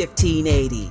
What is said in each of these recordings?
1580.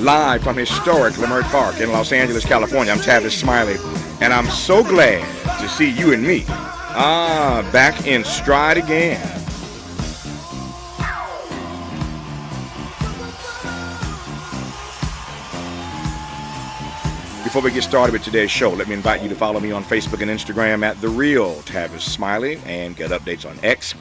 Live from historic Leimert Park in Los Angeles, California, I'm Tavis Smiley, and I'm so glad to see you and me back in stride again. Before we get started with today's show, let me invite you to follow me on Facebook and Instagram at The Real Tavis Smiley and get updates on X,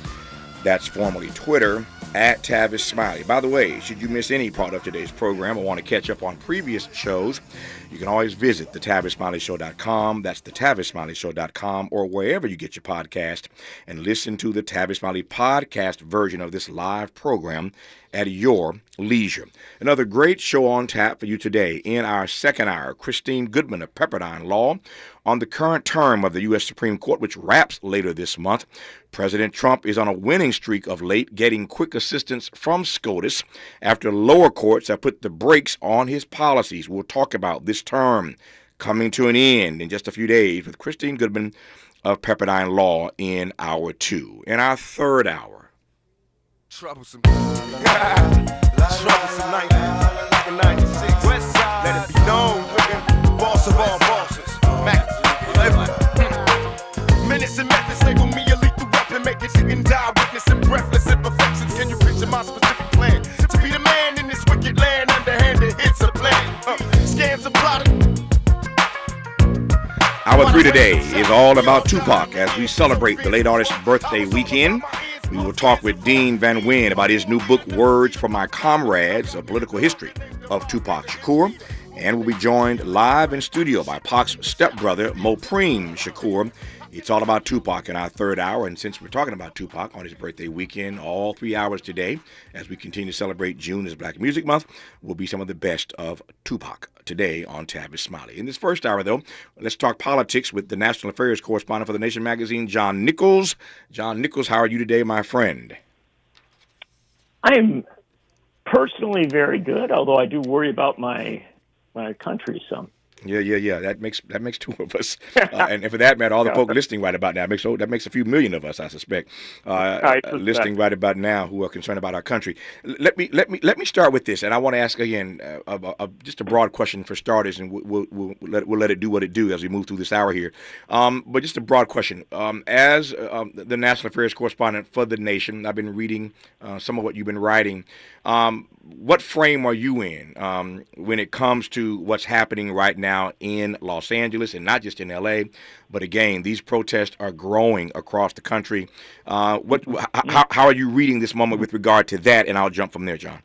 that's formerly Twitter, at Tavis Smiley. By the way, should you miss any part of today's program or want to catch up on previous shows, you can always visit thetavisSmileyShow.com. That's thetavisSmileyShow.com, or wherever you get your podcast, and listen to the Tavis Smiley podcast version of this live program at your leisure. Another great show on tap for you today. In our second hour, Christine Goodman of Pepperdine Law on the current term of the U.S. Supreme Court, which wraps later this month. President Trump is on a winning streak of late, getting quick assistance from SCOTUS after lower courts have put the brakes on his policies. We'll talk about this term coming to an end in just a few days with Christine Goodman of Pepperdine Law in hour two. In our third hour, troublesome. Troublesome 1996. Let it be known, boss of all bosses. Minutes and methods label me a lethal weapon, make it chicken die, witness and breathless imperfections. Can you picture my specific plan? To be the man in this wicked land, underhanded hits a plan. Scams are plotted. Hour 3 today is all about Tupac as we celebrate the late artist's birthday weekend. We will talk with Dean Van Wyn about his new book, Words for My Comrades, a political history of Tupac Shakur. And we'll be joined live in studio by Pac's stepbrother, Mopreme Shakur. It's all about Tupac in our third hour. And since we're talking about Tupac on his birthday weekend, all 3 hours today, as we continue to celebrate June as Black Music Month, will be some of the best of Tupac today on Tavis Smiley. In this first hour, though, let's talk politics with the National Affairs Correspondent for The Nation magazine, John Nichols. John Nichols, how are you today, my friend? I am personally very good, although I do worry about my country some. Yeah. That makes two of us, and for that matter, all the folk listening right about now that makes a few million of us, I suspect, listening right about now who are concerned about our country. Let me start with this, and I want to ask again just a broad question for starters, and we'll let it do what it do as we move through this hour here. But just a broad question. As the National Affairs Correspondent for The Nation, I've been reading some of what you've been writing. What frame are you in when it comes to what's happening right now in Los Angeles, and not just in L.A., but again, these protests are growing across the country. How are you reading this moment with regard to that? And I'll jump from there, John.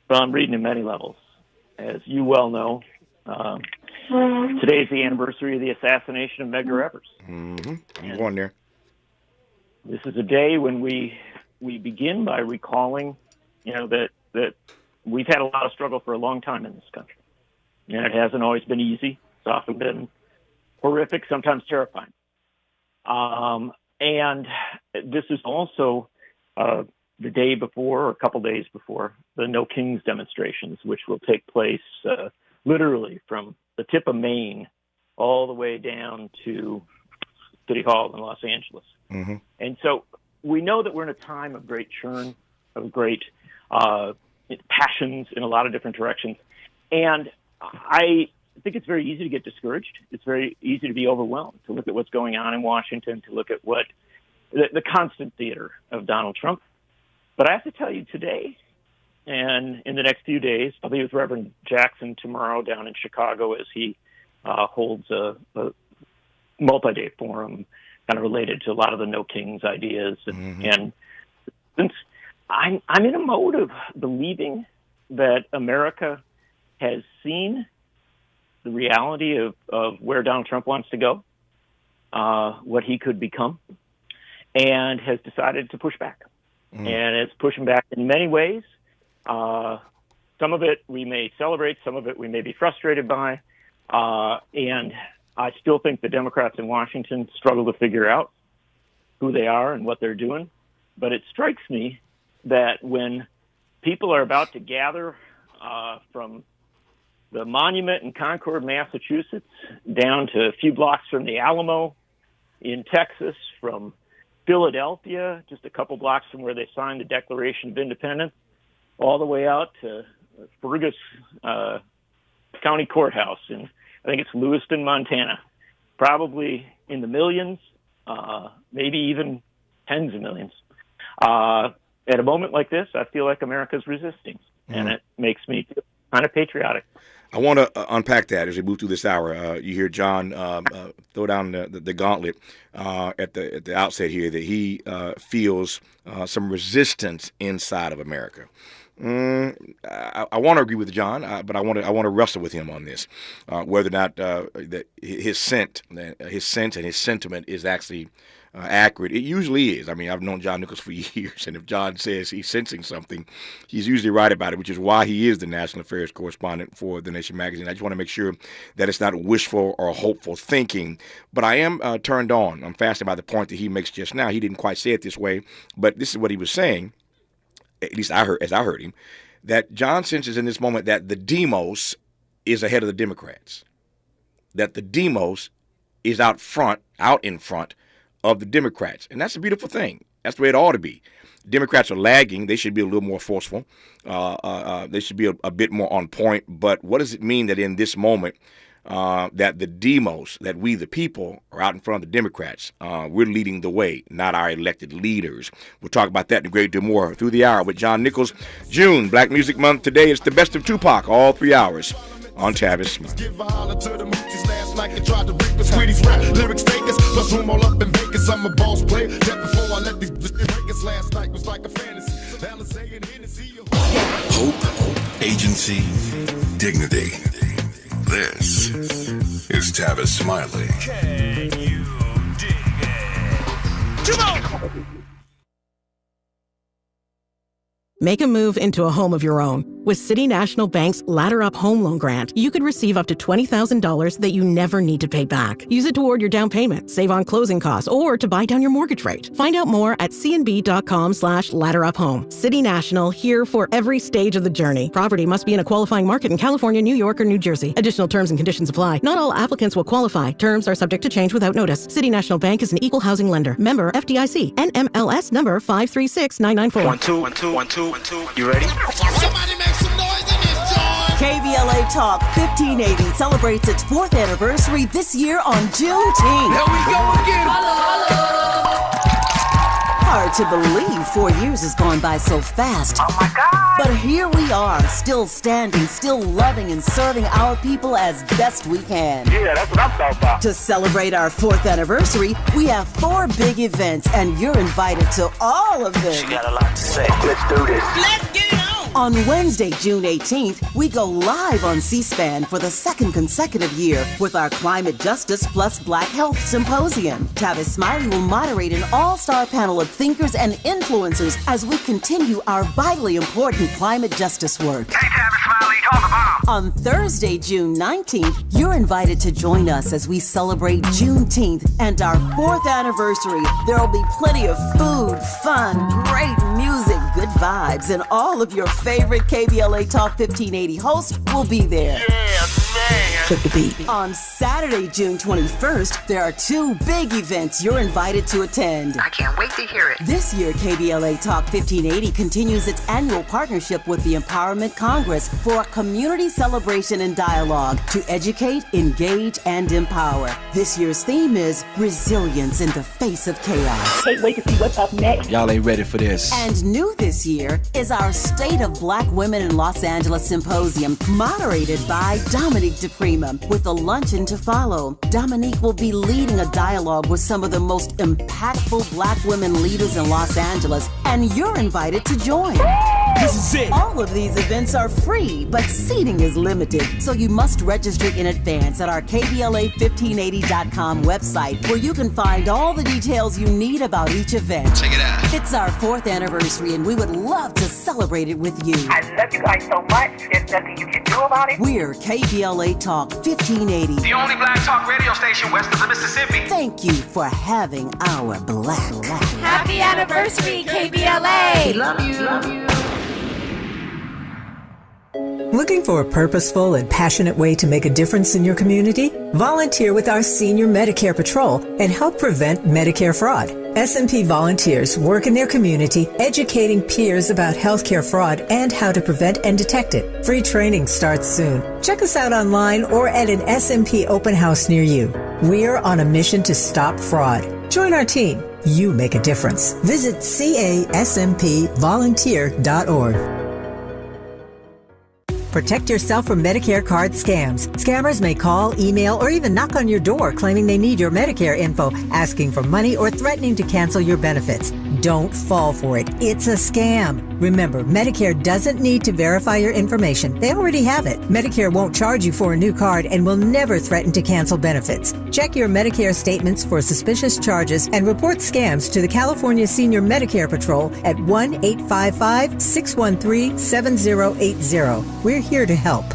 Well, I'm reading at many levels. As you well know, today is the anniversary of the assassination of Medgar Evers. Mm-hmm. I'm going there. This is a day when we begin by recalling that we've had a lot of struggle for a long time in this country. And it hasn't always been easy. It's often been horrific, sometimes terrifying. And this is also the day before, or a couple days before, the No Kings demonstrations, which will take place literally from the tip of Maine all the way down to City Hall in Los Angeles. Mm-hmm. And so we know that we're in a time of great churn, of great passions in a lot of different directions. And I think it's very easy to get discouraged. It's very easy to be overwhelmed, to look at what's going on in Washington, to look at what the constant theater of Donald Trump. But I have to tell you today, and in the next few days, I'll be with Reverend Jackson tomorrow down in Chicago as he holds a multi-day forum kind of related to a lot of the No Kings ideas. And since I'm in a mode of believing that America has seen the reality of where Donald Trump wants to go, what he could become, and has decided to push back. And it's pushing back in many ways. Some of it we may celebrate, some of it we may be frustrated by. And I still think the Democrats in Washington struggle to figure out who they are and what they're doing. But it strikes me that when people are about to gather from the monument in Concord, Massachusetts, down to a few blocks from the Alamo in Texas, from Philadelphia, just a couple blocks from where they signed the Declaration of Independence, all the way out to Fergus County Courthouse in, I think it's Lewiston, Montana, probably in the millions, maybe even tens of millions. At a moment like this, I feel like America's resisting, and it makes me feel kind of patriotic. I want to unpack that as we move through this hour. You hear John throw down the gauntlet at the outset here that he feels some resistance inside of America. I want to agree with John, but I want to wrestle with him on this, whether or not that his sense and his sentiment is actually accurate. It usually is. I mean, I've known John Nichols for years, and if John says he's sensing something, he's usually right about it, which is why he is the National Affairs Correspondent for The Nation magazine. I just want to make sure that it's not wishful or hopeful thinking, but I am turned on. I'm fascinated by the point that he makes just now. He didn't quite say it this way, but this is what he was saying, at least I heard him, that John senses in this moment that the demos is ahead of the Democrats, that the demos is out in front of the Democrats. And that's a beautiful thing. That's the way it ought to be. Democrats are lagging. They should be a little more forceful. They should be a bit more on point. But what does it mean that in this moment that the demos, that we the people, are out in front of the Democrats? We're leading the way, not our elected leaders. We'll talk about that and a great deal more through the hour with John Nichols. June, Black Music Month. Today it's the best of Tupac, all 3 hours on Tavis. Like they tried to break the sweeties rap lyrics takers plus room all up in Vegas. I'm a boss player. Just before I let these breakers last night was like a fantasy. Hope, agency, dignity. This is Tavis Smiley. Can you dig it? Come on! Make a move into a home of your own. With City National Bank's Ladder Up Home Loan Grant, you could receive up to $20,000 that you never need to pay back. Use it toward your down payment, save on closing costs, or to buy down your mortgage rate. Find out more at cnb.com/ladderuphome. City National, here for every stage of the journey. Property must be in a qualifying market in California, New York, or New Jersey. Additional terms and conditions apply. Not all applicants will qualify. Terms are subject to change without notice. City National Bank is an equal housing lender. Member FDIC. NMLS number 536994. 1 2 1 2 1 2 1 2. You ready? Somebody make some noise in this joint. KBLA Talk 1580 celebrates its 4th anniversary this year on Juneteenth. Here we go again. Hard to believe 4 years has gone by so fast. Oh my God! But here we are, still standing, still loving and serving our people as best we can. Yeah, that's what I'm talking about. To celebrate our 4th anniversary, we have 4 big events, and you're invited to all of them. She got a lot to say. Let's do this. Let's get it on! On Wednesday, June 18th, we go live on C-SPAN for the 2nd consecutive year with our Climate Justice plus Black Health Symposium. Tavis Smiley will moderate an all-star panel of thinkers and influencers as we continue our vitally important climate justice work. Hey, Tavis Smiley, call the bomb. On Thursday, June 19th, you're invited to join us as we celebrate Juneteenth and our 4th anniversary. There'll be plenty of food, fun, great music, good vibes, and all of your favorite KBLA Talk 1580 hosts will be there. Yeah, man. Skip the beat. On Saturday, June 21st, there are two big events you're invited to attend. I can't wait to hear it. This year, KBLA Talk 1580 continues its annual partnership with the Empowerment Congress for a community celebration and dialogue to educate, engage, and empower. This year's theme is resilience in the face of chaos. Can't wait to see what's up next. Y'all ain't ready for this. And new this year is our State of Black Women in Los Angeles Symposium, moderated by Dominique DePrima, with a luncheon to follow. Dominique will be leading a dialogue with some of the most impactful Black women leaders in Los Angeles, and you're invited to join. This is it. All of these events are free, but seating is limited, so you must register in advance at our KBLA1580.com website, where you can find all the details you need about each event. Check it out. It's our 4th anniversary, and we would love to celebrate it with you. I love you guys so much. There's nothing you can do about it. We're KBLA Talk 1580. The only black talk radio station west of the Mississippi. Thank you for having our black. Happy anniversary, KBLA! Love you. Looking for a purposeful and passionate way to make a difference in your community? Volunteer with our Senior Medicare Patrol and help prevent Medicare fraud. S&P volunteers work in their community educating peers about healthcare fraud and how to prevent and detect it. Free training starts soon. Check us out online or at an S&P open house near you. We're on a mission to stop fraud. Join our team. You make a difference. Visit casmpvolunteer.org. Protect yourself from Medicare card scams. Scammers may call, email, or even knock on your door claiming they need your Medicare info, asking for money or threatening to cancel your benefits. Don't fall for it. It's a scam. Remember, Medicare doesn't need to verify your information. They already have it. Medicare won't charge you for a new card and will never threaten to cancel benefits. Check your Medicare statements for suspicious charges and report scams to the California Senior Medicare Patrol at 1-855-613-7080. We're here to help.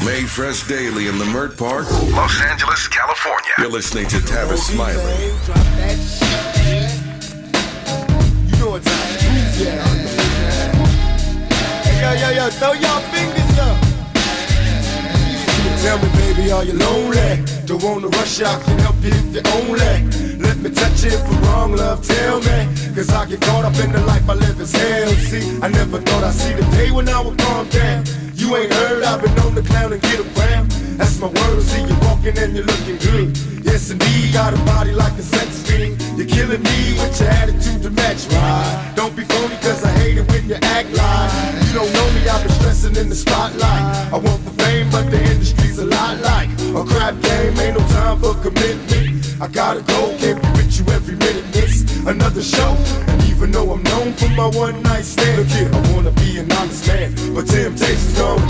Made fresh daily in the Mert Park, Los Angeles, California. you're listening to Tavis Smiley. You know what time it is, yeah. Hey, yo, throw your fingers up. Tell me, baby, are you lonely? Don't wanna rush out, can help you if you only. Let me touch you if I'm wrong, love, tell me. Cause I get caught up in the life I live as hell. See, I never thought I'd see the day when I would calm down. You ain't heard, I've been on the clown and get around. That's my word, see you walking and you're looking good. Yes indeed, got a body like a sex fiend. You're killing me with your attitude to match, right? Don't be phony cause I hate it when you act like you don't know me, I've been stressing in the spotlight. I want the fame but the industry's a lot like a crap game, ain't no time for commitment. I gotta go, can't be with you every minute, miss another show. And even though I'm known for my one night stand, look here, I wanna be an honest man, but temptation's gone.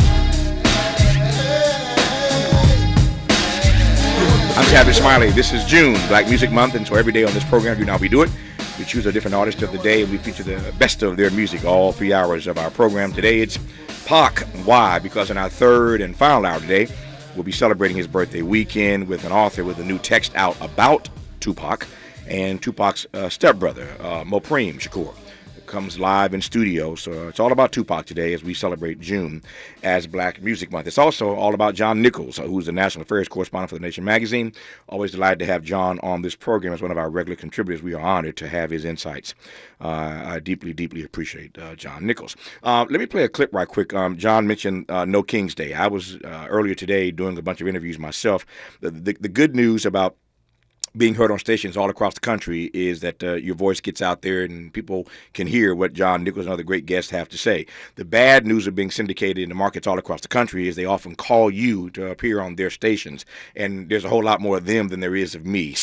I'm Tavis Smiley. This is June, Black Music Month, and so every day on this program, you know how we do it. We choose a different artist of the day, and we feature the best of their music all 3 hours of our program. Today, it's Pac. Why? Because in our third and final hour today, we'll be celebrating his birthday weekend with an author with a new text out about Tupac and Tupac's stepbrother, Mopreme Shakur. Comes live in studio, so it's all about Tupac today as we celebrate June as Black Music Month. It's also all about John Nichols, who's the National Affairs Correspondent for The Nation magazine. Always delighted to have John on this program as one of our regular contributors. We are honored to have his insights. I deeply, deeply appreciate John Nichols. Let me play a clip right quick. John mentioned No King's Day. I was earlier today doing a bunch of interviews myself. The good news about being heard on stations all across the country is that your voice gets out there and people can hear what John Nichols and other great guests have to say. The bad news of being syndicated in the markets all across the country is they often call you to appear on their stations, and there's a whole lot more of them than there is of me.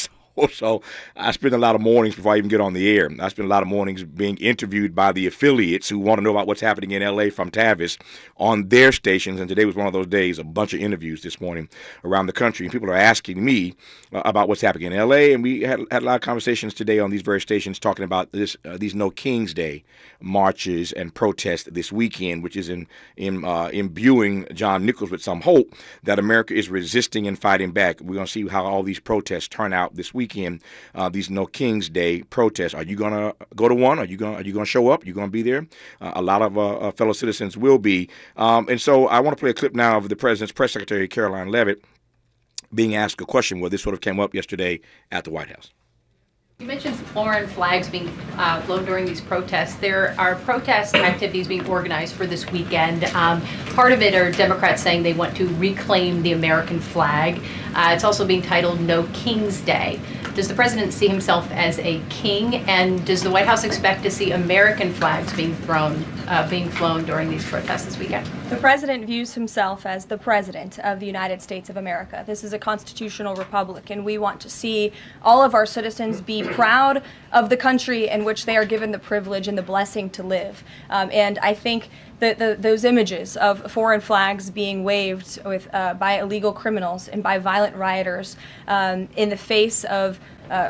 So I spend a lot of mornings before I even get on the air. I spend a lot of mornings being interviewed by the affiliates who want to know about what's happening in L.A. from Tavis on their stations. And today was one of those days, a bunch of interviews this morning around the country. And people are asking me about what's happening in L.A. And we had a lot of conversations today on these various stations talking about these No King's Day marches and protests this weekend, which is imbuing John Nichols with some hope that America is resisting and fighting back. We're going to see how all these protests turn out this weekend. weekend, these No Kings Day protests. Are you going to go to one? Are you going to show up? Are you going to be there? A lot of fellow citizens will be. And so I want to play a clip now of the president's press secretary, Caroline Leavitt, being asked a question where this sort of came up yesterday at the White House. You mentioned foreign flags being flown during these protests. There are protest activities being organized for this weekend. Part of it are Democrats saying they want to reclaim the American flag. It's also being titled No King's Day. Does the president see himself as a king, and does the White House expect to see American flags being flown during these protests this weekend? The president views himself as the president of the United States of America. This is a constitutional republic, and we want to see all of our citizens be proud of the country in which they are given the privilege and the blessing to live. And I think that those images of foreign flags being waved with by illegal criminals and by violent rioters in the face of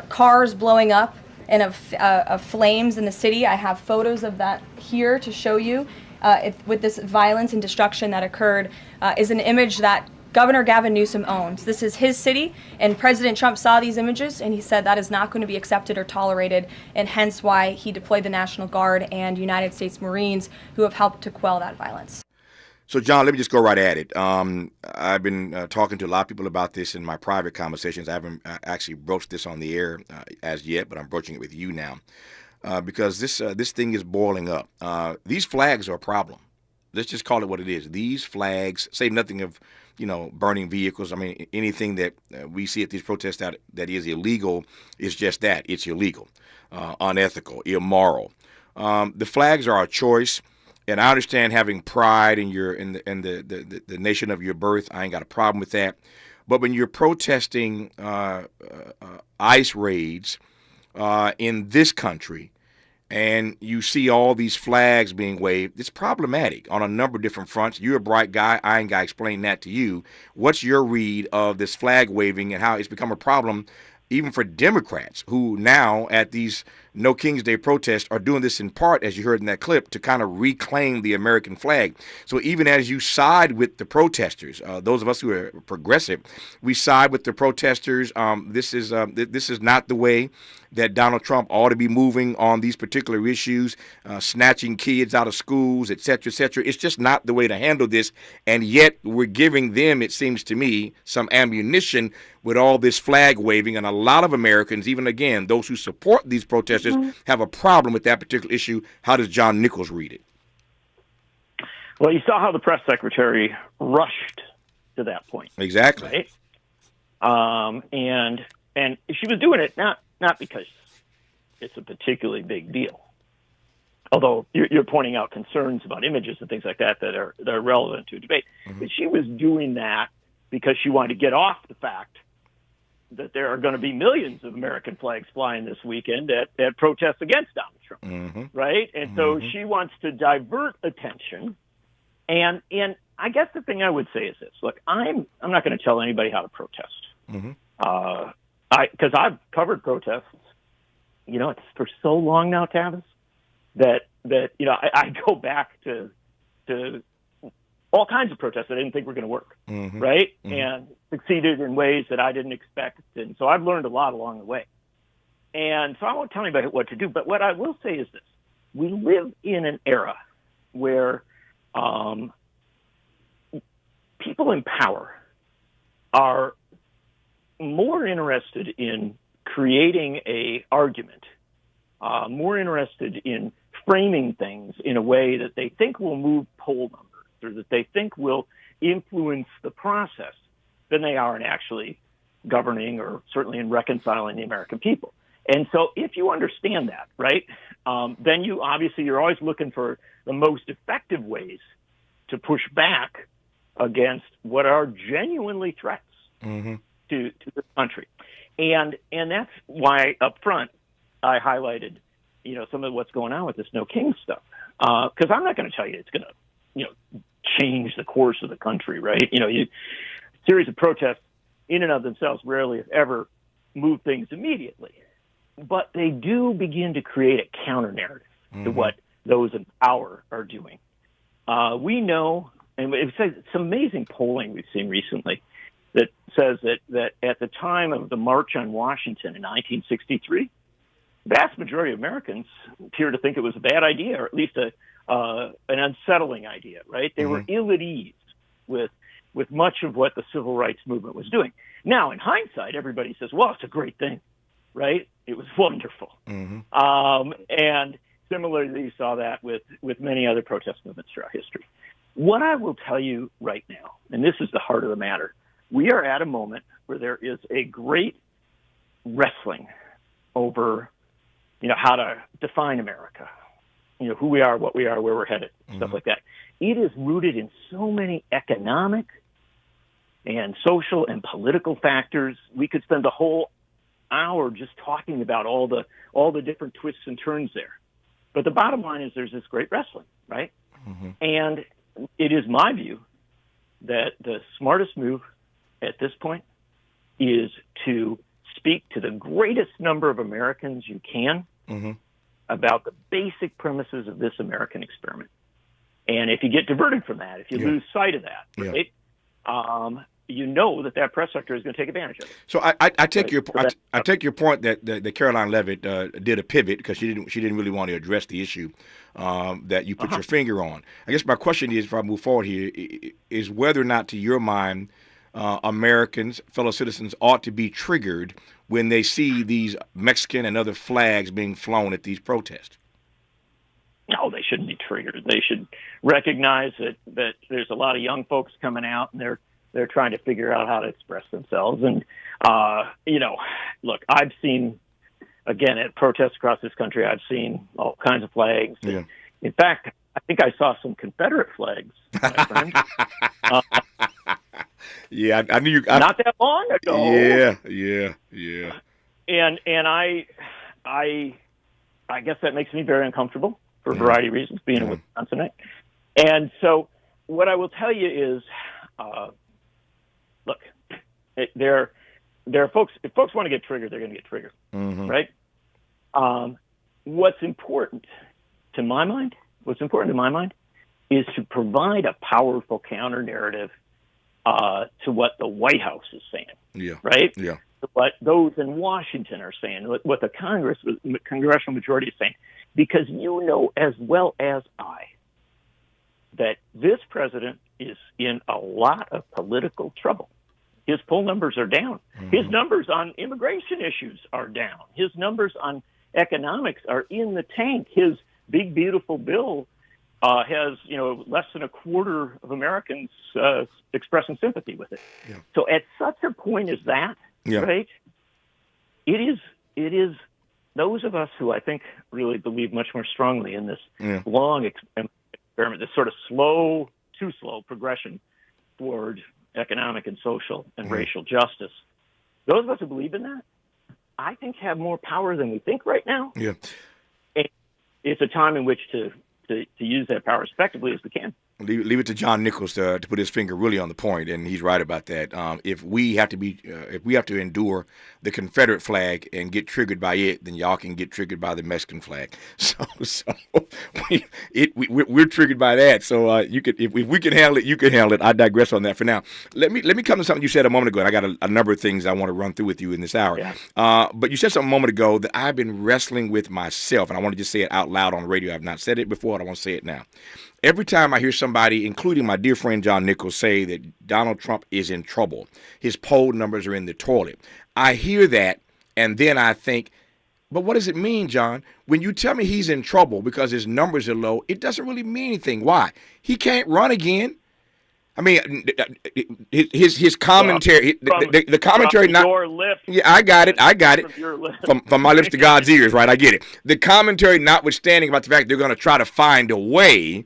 cars blowing up and of flames in the city. I have photos of that here to show you. With this violence and destruction that occurred is an image that Governor Gavin Newsom owns. This is his city, and President Trump saw these images, and he said that is not going to be accepted or tolerated, and hence why he deployed the National Guard and United States Marines who have helped to quell that violence. So, John, let me just go right at it. I've been talking to a lot of people about this in my private conversations. I haven't actually broached this on the air as yet, but I'm broaching it with you now because this thing is boiling up. These flags are a problem. Let's just call it what it is. These flags, say nothing of, burning vehicles. I mean, anything that we see at these protests that is illegal is just that. It's illegal, unethical, immoral. The flags are a choice. And I understand having pride in the nation of your birth. I ain't got a problem with that. But when you're protesting ICE raids in this country, and you see all these flags being waved, it's problematic on a number of different fronts. You're a bright guy. I ain't got to explain that to you. What's your read of this flag waving and how it's become a problem even for Democrats who now at these No King's Day protests are doing this in part, as you heard in that clip, to kind of reclaim the American flag. So even as you side with the protesters, those of us who are progressive, we side with the protesters. This is not the way that Donald Trump ought to be moving on these particular issues, snatching kids out of schools, et cetera, et cetera. It's just not the way to handle this. And yet we're giving them, it seems to me, some ammunition with all this flag waving. And a lot of Americans, even again, those who support these protesters, have a problem with that particular issue. How does John Nichols read it? Well, you saw how the press secretary rushed to that point. Exactly. Right? And she was doing it not because it's a particularly big deal. Although you're pointing out concerns about images and things like that are relevant to debate. Mm-hmm. But she was doing that because she wanted to get off the fact that there are going to be millions of American flags flying this weekend at protests against Donald Trump, mm-hmm. right? And so she wants to divert attention. And I guess the thing I would say is this: look, I'm not going to tell anybody how to protest, because I've covered protests, it's for so long now, Tavis, that I go back to all kinds of protests that I didn't think were going to work, right? Mm-hmm. And succeeded in ways that I didn't expect. And so I've learned a lot along the way. And so I won't tell anybody what to do. But what I will say is this. We live in an era where people in power are more interested in creating a argument, more interested in framing things in a way that they think will move poll numbers, or that they think will influence the process, than they are in actually governing or certainly in reconciling the American people. And so if you understand that, right, then you're always looking for the most effective ways to push back against what are genuinely threats to the country. And that's why up front I highlighted, some of what's going on with this No King stuff. Because I'm not going to tell you it's going to, change the course of the country, right? A series of protests in and of themselves rarely, if ever, move things immediately. But they do begin to create a counter-narrative to what those in power are doing. We know, and it's some amazing polling we've seen recently that says was that at the time of the March on Washington in 1963, vast majority of Americans appear to think it was a bad idea, or at least an unsettling idea, right? They were ill at ease with much of what the civil rights movement was doing. Now, in hindsight, everybody says, well, it's a great thing, right? It was wonderful. And similarly, you saw that with many other protest movements throughout history. What I will tell you right now, and this is the heart of the matter, we are at a moment where there is a great wrestling over, how to define America, who we are, what we are, where we're headed, stuff like that. It is rooted in so many economic and social and political factors. We could spend the whole hour just talking about all the different twists and turns there. But the bottom line is there's this great wrestling, right? And it is my view that the smartest move at this point is to speak to the greatest number of Americans you can about the basic premises of this American experiment. And if you get diverted from that, if you lose sight of that, right, that press sector is going to take advantage of it. So I take I take your point that Caroline Leavitt did a pivot because she didn't really want to address the issue that you put your finger on. I guess my question is, if I move forward here, is whether or not, to your mind, Americans, fellow citizens, ought to be triggered when they see these Mexican and other flags being flown at these protests. No, they shouldn't be triggered. They should recognize that there's a lot of young folks coming out, and they're trying to figure out how to express themselves. And, look, I've seen, again, at protests across this country, I've seen all kinds of flags. Yeah. In fact, I think I saw some Confederate flags, my friend. Yeah, I knew you. Not that long ago. Yeah. And I guess that makes me very uncomfortable for a variety of reasons, being a Wisconsinite. And so what I will tell you is, look, there are folks. If folks want to get triggered, they're going to get triggered, right? What's important to my mind is to provide a powerful counter narrative to what the White House is saying, right? Yeah. What those in Washington are saying, what the congressional majority is saying, because as well as I that this president is in a lot of political trouble. His poll numbers are down. His numbers on immigration issues are down. His numbers on economics are in the tank. His big, beautiful bill has, less than a quarter of Americans expressing sympathy with it. Yeah. So at such a point as that, right, it is those of us who I think really believe much more strongly in this long experiment, this sort of too slow progression toward economic and social and racial justice. Those of us who believe in that, I think, have more power than we think right now. Yeah. And it's a time in which to use that power as effectively as we can. Leave it to John Nichols to put his finger really on the point, and he's right about that. If we have to endure the Confederate flag and get triggered by it, then y'all can get triggered by the Mexican flag. So we're triggered by that. So you could, if we can handle it, you can handle it. I digress on that for now. Let me come to something you said a moment ago, and I got a number of things I want to run through with you in this hour. Yeah. But you said something a moment ago that I've been wrestling with myself, and I want to just say it out loud on the radio. I've not said it before, and I want to say it now. Every time I hear somebody, including my dear friend John Nichols, say that Donald Trump is in trouble, his poll numbers are in the toilet, I hear that, and then I think, but what does it mean, John? When you tell me he's in trouble because his numbers are low, it doesn't really mean anything. Why? He can't run again. I mean, his commentary, the commentary, not your lips. Yeah, I got it. From my lips to God's ears, right? I get it. The commentary, notwithstanding about the fact they're going to try to find a way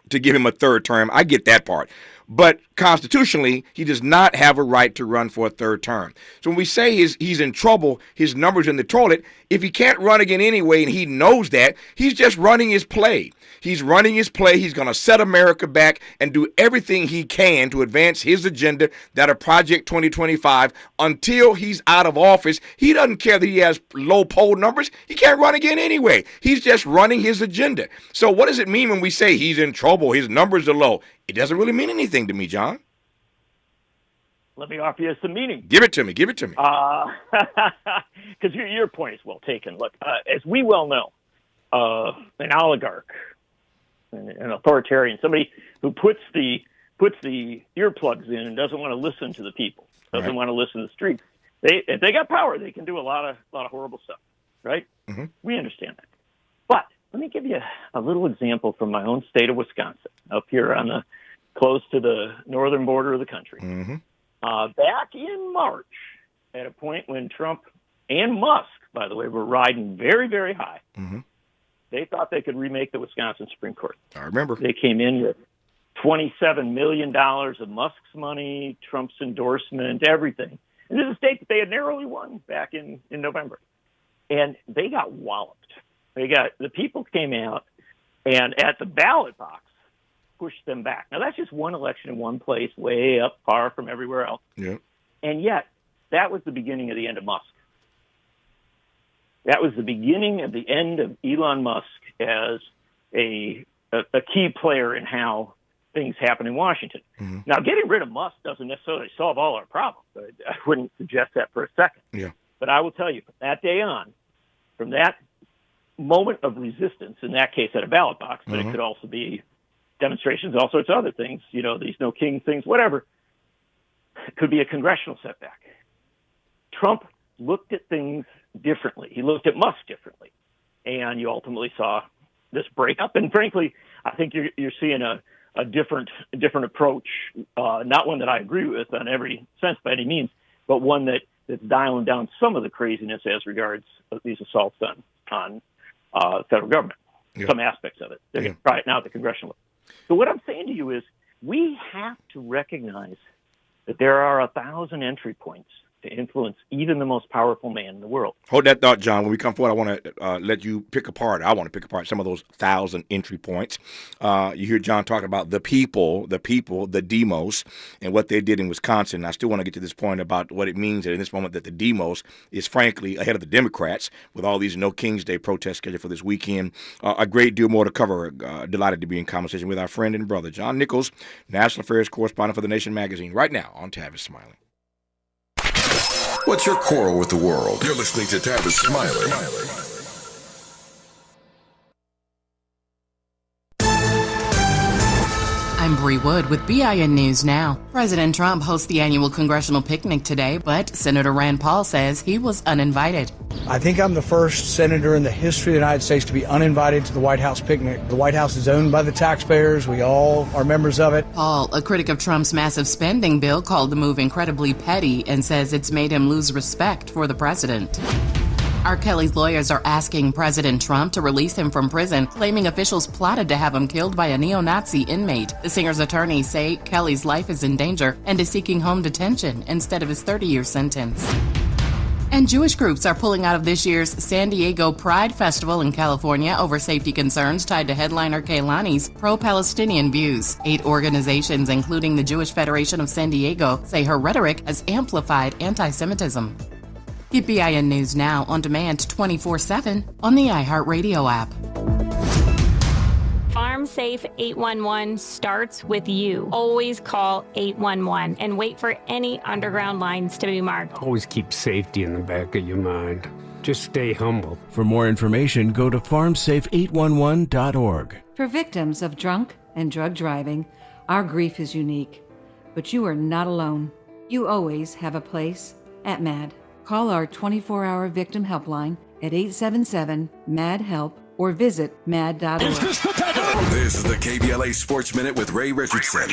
to give him a third term. I get that part. But constitutionally, he does not have a right to run for a third term. So when we say he's in trouble, his numbers in the toilet, if he can't run again anyway, and he knows that, he's just running his play. He's running his play. He's going to set America back and do everything he can to advance his agenda, that of Project 2025, until he's out of office. He doesn't care that he has low poll numbers. He can't run again anyway. He's just running his agenda. So what does it mean when we say he's in trouble, his numbers are low? It doesn't really mean anything to me, John. let me offer you some meaning. Give it to me. Because your point is well taken. Look, as we well know, an oligarch, an authoritarian, somebody who puts the earplugs in and doesn't want to listen to the people, doesn't want to listen to the streets. If they got power, they can do a lot of horrible stuff, right? Mm-hmm. We understand that. But let me give you a little example from my own state of Wisconsin, up here on close to the northern border of the country. Mm-hmm. Back in March, at a point when Trump and Musk, by the way, were riding very, very high, mm-hmm. they thought they could remake the Wisconsin Supreme Court. I remember. They came in with $27 million of Musk's money, Trump's endorsement, everything. And this is a state that they had narrowly won back in November. And they got walloped. The people came out and at the ballot box pushed them back. Now, that's just one election in one place, way up far from everywhere else. Yeah. And yet, that was the beginning of the end of Musk. That was the beginning of the end of Elon Musk as a key player in how things happen in Washington. Mm-hmm. Now, getting rid of Musk doesn't necessarily solve all our problems. I wouldn't suggest that for a second. Yeah. But I will tell you, from that day on, from that moment of resistance, in that case at a ballot box, but mm-hmm. it could also be demonstrations, all sorts of other things, these no king things, whatever, it could be a congressional setback. Trump looked at things differently. He looked at Musk differently. And you ultimately saw this breakup. And frankly, I think you're seeing a different approach, not one that I agree with on every sense by any means, but one that's dialing down some of the craziness as regards these assaults on federal government, some aspects of it. They're going to try it now at the congressional level. So what I'm saying to you is we have to recognize that there are 1,000 entry points to influence even the most powerful man in the world. Hold that thought, John. When we come forward, I want to let you pick apart. I want to pick apart some of those 1,000 entry points. You hear John talking about the people, the demos, and what they did in Wisconsin. I still want to get to this point about what it means in this moment that the demos is frankly ahead of the Democrats with all these No King's Day protests scheduled for this weekend. A great deal more to cover. Delighted to be in conversation with our friend and brother, John Nichols, National Affairs Correspondent for The Nation magazine, right now on Tavis Smiley. What's your quarrel with the world? You're listening to Tavis Smiley. I'm Bree Wood with BIN News Now. President Trump hosts the annual congressional picnic today, but Senator Rand Paul says he was uninvited. I think I'm the first senator in the history of the United States to be uninvited to the White House picnic. The White House is owned by the taxpayers. We all are members of it. Paul, a critic of Trump's massive spending bill, called the move incredibly petty and says it's made him lose respect for the president. R. Kelly's lawyers are asking President Trump to release him from prison, claiming officials plotted to have him killed by a neo-Nazi inmate. The singer's attorneys say Kelly's life is in danger and is seeking home detention instead of his 30-year sentence. And Jewish groups are pulling out of this year's San Diego Pride Festival in California over safety concerns tied to headliner Kehlani's pro-Palestinian views. 8 organizations, including the Jewish Federation of San Diego, say her rhetoric has amplified anti-Semitism. Get BIN News Now on demand 24/7 on the iHeartRadio app. Farm Safe 811 starts with you. Always call 811 and wait for any underground lines to be marked. Always keep safety in the back of your mind. Just stay humble. For more information, go to farmsafe811.org. For victims of drunk and drug driving, our grief is unique. But you are not alone. You always have a place at MAD. Call our 24-hour victim helpline at 877-MAD-HELP or visit mad.org. This is the KBLA Sports Minute with Ray Richardson.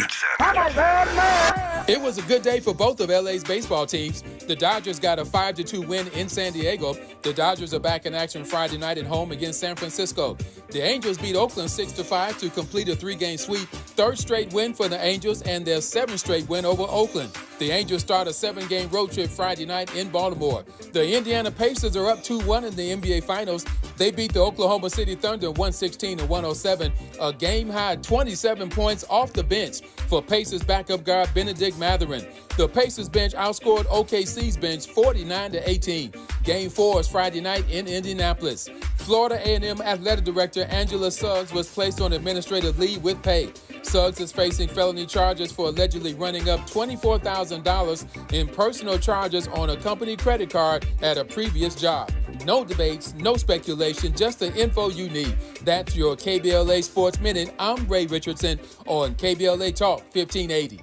It was a good day for both of LA's baseball teams. The Dodgers got a 5-2 win in San Diego. The Dodgers are back in action Friday night at home against San Francisco. The Angels beat Oakland 6-5 to complete a 3-game sweep. 3rd straight win for the Angels and their 7th straight win over Oakland. The Angels start a 7-game road trip Friday night in Baltimore. The Indiana Pacers are up 2-1 in the NBA Finals. They beat the Oklahoma City Thunder 116-107. A game-high 27 points off the bench for Pacers backup guard Benedict Mathurin. The Pacers bench outscored OKC's bench 49-18. Game 4 is Friday night in Indianapolis. Florida A&M Athletic Director Angela Suggs was placed on administrative leave with pay. Suggs is facing felony charges for allegedly running up $24,000 in personal charges on a company credit card at a previous job. No debates, no speculation, just the info you need. That's your KBLA Sports Minute. I'm Ray Richardson on KBLA Talk 1580.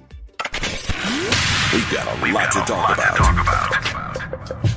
We've got a lot to talk about.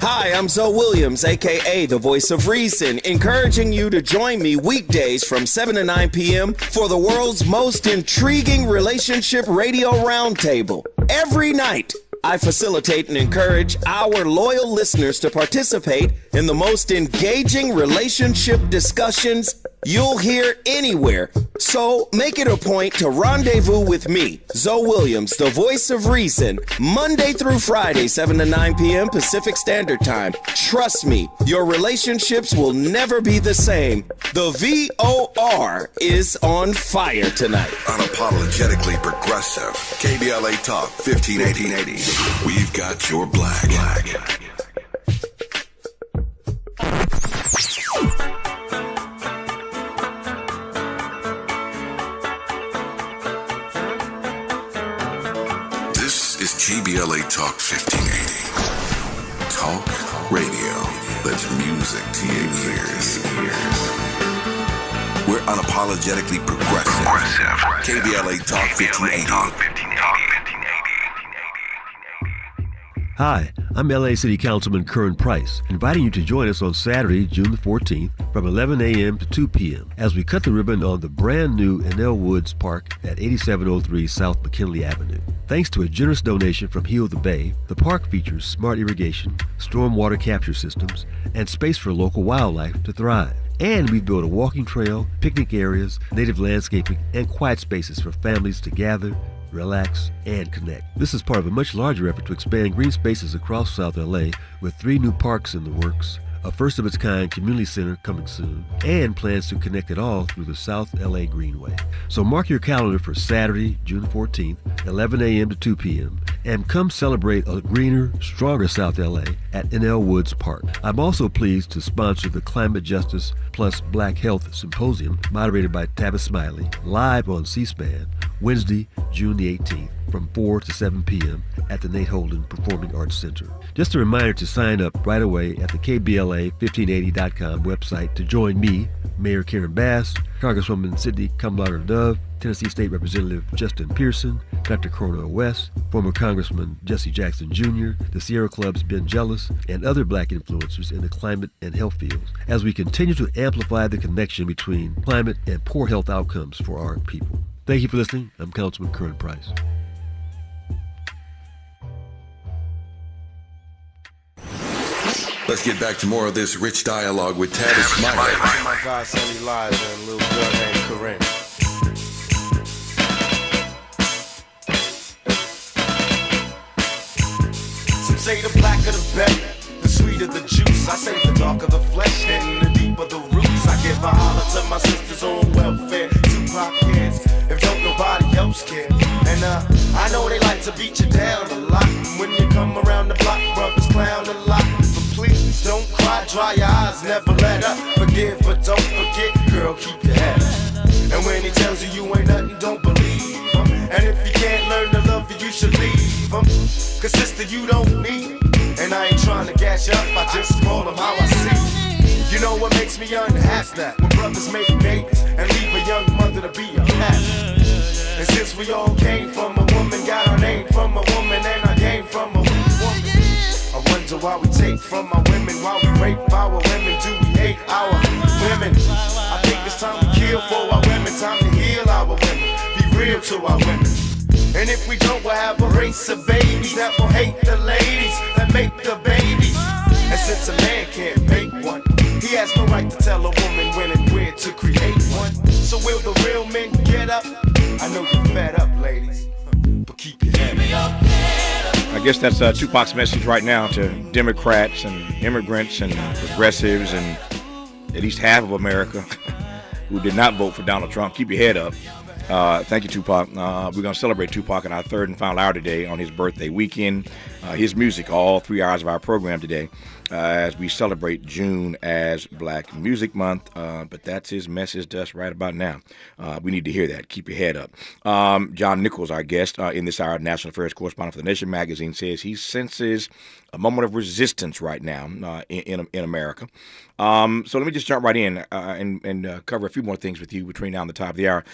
Hi, I'm Zoe Williams, a.k.a. the Voice of Reason, encouraging you to join me weekdays from 7 to 9 p.m. for the world's most intriguing relationship radio roundtable. Every night, I facilitate and encourage our loyal listeners to participate in the most engaging relationship discussions you'll hear anywhere. So make it a point to rendezvous with me, Zoe Williams, the Voice of Reason, Monday through Friday, 7 to 9 p.m. Pacific Standard Time. Trust me, your relationships will never be the same. The VOR is on fire tonight. Unapologetically progressive. KBLA Talk 1580. We've got your black. This is KBLA Talk 1580. Talk radio. That's music to your ears. We're unapologetically progressive. KBLA Talk 1580. Hi, I'm LA City Councilman Curran Price, inviting you to join us on Saturday, June the 14th from 11 a.m. to 2 p.m. as we cut the ribbon on the brand new Enel Woods Park at 8703 South McKinley Avenue. Thanks to a generous donation from Heal the Bay, the park features smart irrigation, stormwater capture systems, and space for local wildlife to thrive. And we've built a walking trail, picnic areas, native landscaping, and quiet spaces for families to gather, relax, and connect. This is part of a much larger effort to expand green spaces across South LA with 3 new parks in the works, a first-of-its-kind community center coming soon, and plans to connect it all through the South LA Greenway. So mark your calendar for Saturday, June 14th, 11 a.m. to 2 p.m., and come celebrate a greener, stronger South LA at Enel Woods Park. I'm also pleased to sponsor the Climate Justice plus Black Health Symposium, moderated by Tavis Smiley, live on C-SPAN, Wednesday, June the 18th, from 4 to 7 p.m. at the Nate Holden Performing Arts Center. Just a reminder to sign up right away at the KBLA1580.com website to join me, Mayor Karen Bass, Congresswoman Sidney Kamlager Dove, Tennessee State Representative Justin Pearson, Dr. Cornel West, former Congressman Jesse Jackson Jr., the Sierra Club's Ben Jealous, and other black influencers in the climate and health fields as we continue to amplify the connection between climate and poor health outcomes for our people. Thank you for listening. I'm Councilman Curran Price. Let's get back to more of this rich dialogue with Tavis Smiley. My godson Elijah and a little girl named Corinne. Some say the blacker the better, the sweeter the juice. I say the darker the flesh and the deeper the roots. I give a holler to my sisters on welfare. Tupac kids, if don't nobody else care. And I know they like to beat you down a lot. When you come around the block, brothers clown a lot. Please don't cry, dry your eyes, never let up. Forgive, but don't forget, girl, keep your head up. And when he tells you you ain't nothing, don't believe him. And if you can't learn to love you, you should leave him. Cause sister, you don't need him. And I ain't trying to gas you up, I just call him how I see him. You know what makes me unhappy? That when brothers make babies and leave a young mother to be a pastor. And since we all came from a woman, got our name from a woman, and I came from a woman. I wonder why we take from our women, why we rape our women, do we hate our women? I think it's time to kill for our women, time to heal our women, be real to our women. And if we don't, we'll have a race of babies that will hate the ladies that make the babies. And since a man can't make one, he has no right to tell a woman when and where to create one. So will the real men get up? I know you're fed up, ladies, but keep your head up. I guess that's Tupac's message right now to Democrats and immigrants and progressives and at least half of America who did not vote for Donald Trump. Keep your head up. Thank you, Tupac. We're going to celebrate Tupac in our third and final hour today on his birthday weekend. his music all 3 hours of our program today as we celebrate June as Black Music Month. But that's his message to us right about now. We need to hear that. Keep your head up. John Nichols, our guest in this hour, National Affairs Correspondent for The Nation magazine, says he senses a moment of resistance right now in America. So let me just jump right in and cover a few more things with you between now and the top of the hour.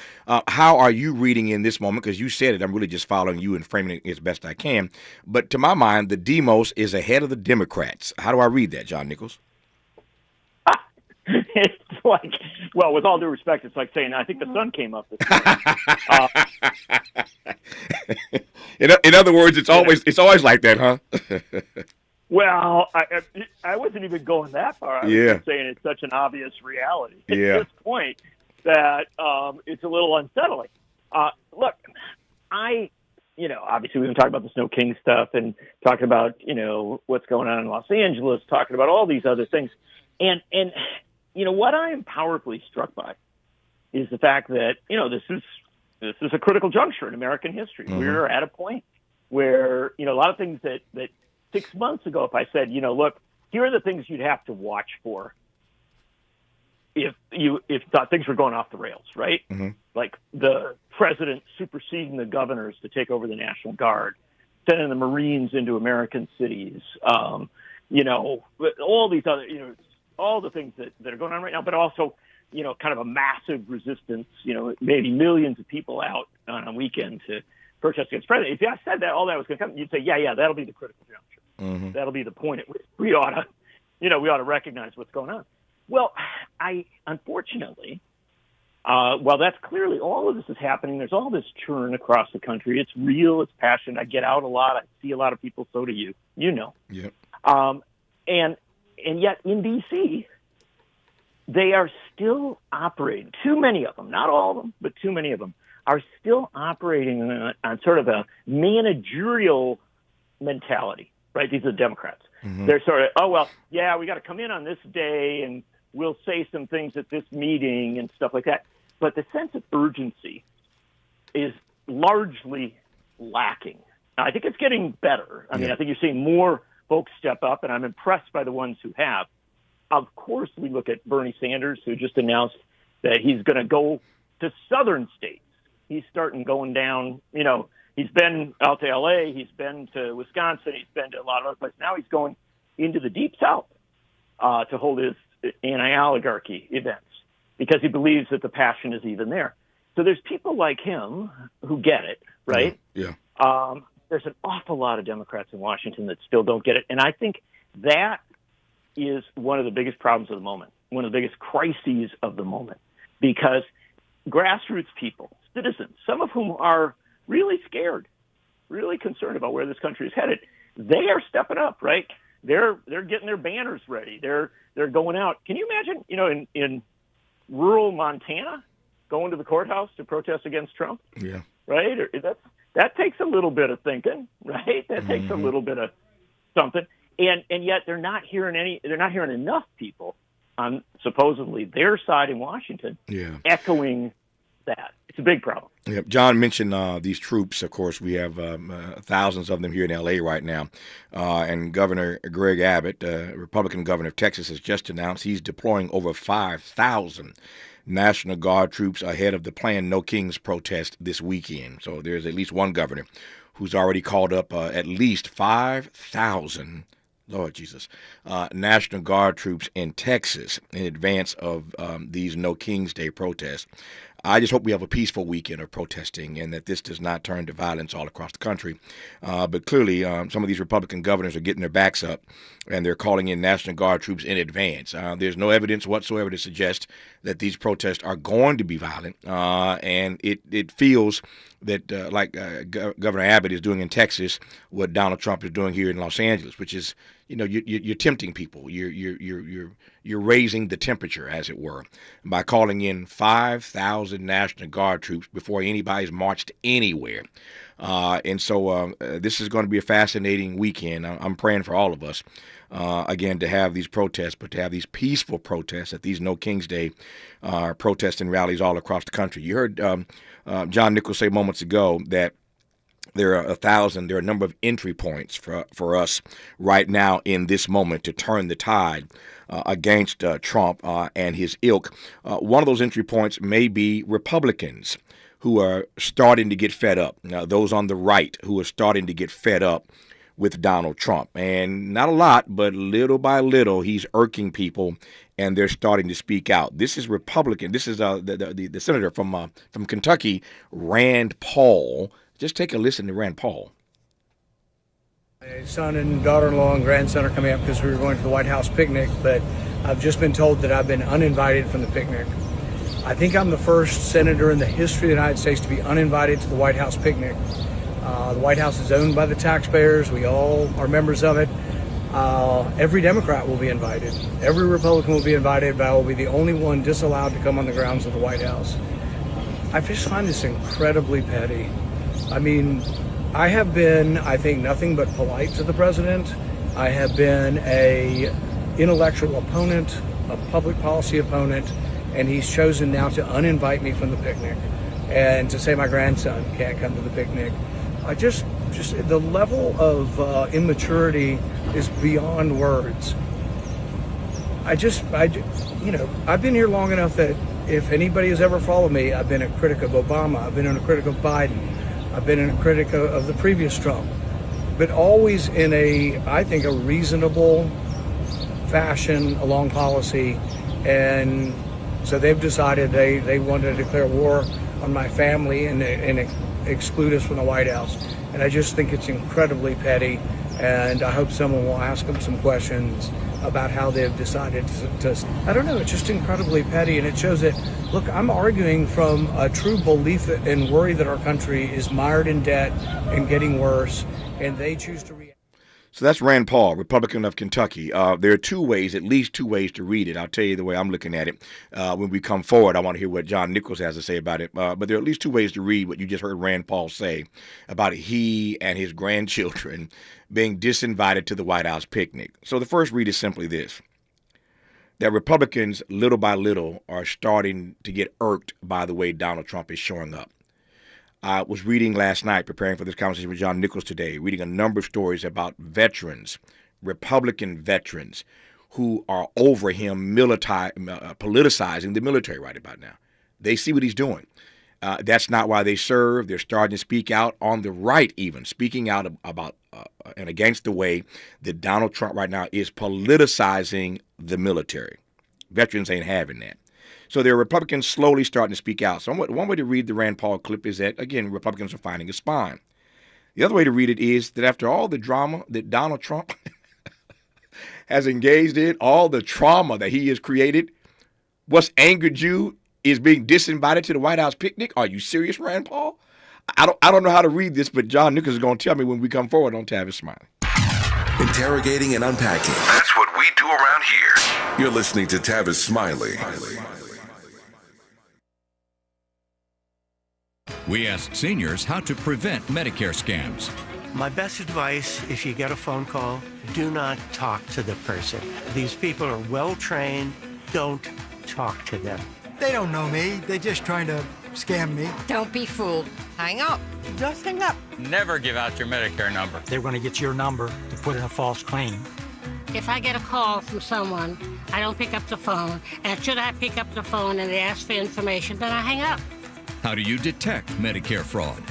How are you reading in this moment? Because you said it. I'm really just following you and framing it as best I can. But to my mind, the demos is ahead of the Democrats. How do I read that, John Nichols? It's like, well, with all due respect, it's like saying, I think the sun came up this morning. In other words, it's always like that, huh? Well, I wasn't even going that far. I was just saying it's such an obvious reality at this point that it's a little unsettling. Look, obviously we've been talking about the Snow King stuff and talking about, what's going on in Los Angeles, talking about all these other things. And what I am powerfully struck by is the fact that, this is a critical juncture in American history. Mm-hmm. We're at a point where, a lot of things that 6 months ago, if I said, look, here are the things you'd have to watch for if you thought things were going off the rails, right? Mm-hmm. Like the president superseding the governors to take over the National Guard, sending the Marines into American cities, all these other, all the things that are going on right now, but also, kind of a massive resistance, maybe millions of people out on a weekend to protest against the president. If I said that, all that was going to come, you'd say, yeah, that'll be the critical juncture. Mm-hmm. That'll be the point at which we ought to recognize what's going on. Well, unfortunately, while that's clearly all of this is happening, there's all this churn across the country. It's real. It's passionate. I get out a lot. I see a lot of people. So do you. Yep. And yet in D.C., they are still operating. Too many of them, not all of them, but too many of them are still operating on sort of a managerial mentality, right? These are the Democrats. Mm-hmm. They're sort of, we got to come in on this day and we'll say some things at this meeting and stuff like that. But the sense of urgency is largely lacking. Now, I think it's getting better. I mean, I think you're seeing more folks step up, and I'm impressed by the ones who have. Of course, we look at Bernie Sanders, who just announced that he's going to go to southern states. He's going down, he's been out to L.A., he's been to Wisconsin, he's been to a lot of other places. Now he's going into the Deep South to hold his anti-oligarchy events because he believes that the passion is even there. So there's people like him who get it, right? Yeah. There's an awful lot of Democrats in Washington that still don't get it. And I think that is one of the biggest problems of the moment, one of the biggest crises of the moment, because grassroots people, citizens, some of whom are really scared, really concerned about where this country is headed, they are stepping up, right? They're getting their banners ready. They're going out. Can you imagine, in rural Montana, going to the courthouse to protest against Trump? Yeah. Right? That takes a little bit of thinking, right? That takes a little bit of something. And yet they're not hearing enough people on supposedly their side in Washington echoing that. It's a big problem. Yeah, John mentioned these troops. Of course, we have thousands of them here in L.A. right now. And Governor Greg Abbott, Republican governor of Texas, has just announced he's deploying over 5,000 National Guard troops ahead of the planned No Kings protest this weekend. So there's at least one governor who's already called up at least 5,000 Lord Jesus, National Guard troops in Texas in advance of these No Kings Day protests. I just hope we have a peaceful weekend of protesting and that this does not turn to violence all across the country. But clearly, some of these Republican governors are getting their backs up and they're calling in National Guard troops in advance. There's no evidence whatsoever to suggest that these protests are going to be violent. And it feels that Governor Abbott is doing in Texas what Donald Trump is doing here in Los Angeles, which is, you're tempting people. You're raising the temperature, as it were, by calling in 5,000 National Guard troops before anybody's marched anywhere. And so this is going to be a fascinating weekend. I'm praying for all of us, again, to have these protests, but to have these peaceful protests at these No Kings Day protests and rallies all across the country. You heard John Nichols say moments ago that there are 1,000. There are a number of entry points for us right now in this moment to turn the tide against Trump and his ilk. One of those entry points may be Republicans who are starting to get fed up. Those on the right who are starting to get fed up with Donald Trump. And not a lot, but little by little, he's irking people, and they're starting to speak out. This is Republican. This is the senator from Kentucky, Rand Paul. Just take a listen to Rand Paul. My son and daughter-in-law and grandson are coming up because we were going to the White House picnic, but I've just been told that I've been uninvited from the picnic. I think I'm the first senator in the history of the United States to be uninvited to the White House picnic. The White House is owned by the taxpayers. We all are members of it. Every Democrat will be invited. Every Republican will be invited, but I will be the only one disallowed to come on the grounds of the White House. I just find this incredibly petty. I mean, I have been, I think, nothing but polite to the president. I have been a intellectual opponent, a public policy opponent, and he's chosen now to uninvite me from the picnic and to say my grandson can't come to the picnic. I just the level of immaturity is beyond words. I've been here long enough that if anybody has ever followed me, I've been a critic of Obama, I've been a critic of Biden, I've been a critic of the previous Trump, but always in I think, a reasonable fashion along policy. And so they've decided they want to declare war on my family and exclude us from the White House. And I just think it's incredibly petty, and I hope someone will ask them some questions about how they've decided to I don't know, it's just incredibly petty, and it shows that, look, I'm arguing from a true belief and worry that our country is mired in debt and getting worse, and they choose to react. So that's Rand Paul, Republican of Kentucky. There are two ways, at least two ways to read it. I'll tell you the way I'm looking at it. When we come forward, I want to hear what John Nichols has to say about it. But there are at least two ways to read what you just heard Rand Paul say about he and his grandchildren being disinvited to the White House picnic. So the first read is simply this, that Republicans, little by little, are starting to get irked by the way Donald Trump is showing up. I was reading last night, preparing for this conversation with John Nichols today, reading a number of stories about veterans, Republican veterans, who are over him politicizing the military right about now. They see what he's doing. That's not why they serve. They're starting to speak out on the right, even speaking out about and against the way that Donald Trump right now is politicizing the military. Veterans ain't having that. So there are Republicans slowly starting to speak out. So one way to read the Rand Paul clip is that, again, Republicans are finding a spine. The other way to read it is that after all the drama that Donald Trump has engaged in, all the trauma that he has created, what's angered you is being disinvited to the White House picnic? Are you serious, Rand Paul? I don't know how to read this, but John Nichols is going to tell me when we come forward on Tavis Smiley. Interrogating and unpacking. That's what we do around here. You're listening to Tavis Smiley. We ask seniors how to prevent Medicare scams. My best advice, if you get a phone call, do not talk to the person. These people are well-trained. Don't talk to them. They don't know me. They're just trying to scam me. Don't be fooled. Hang up. Just hang up. Never give out your Medicare number. They're going to get your number to put in a false claim. If I get a call from someone, I don't pick up the phone. And should I pick up the phone and they ask for information, then I hang up. How do you detect Medicare fraud?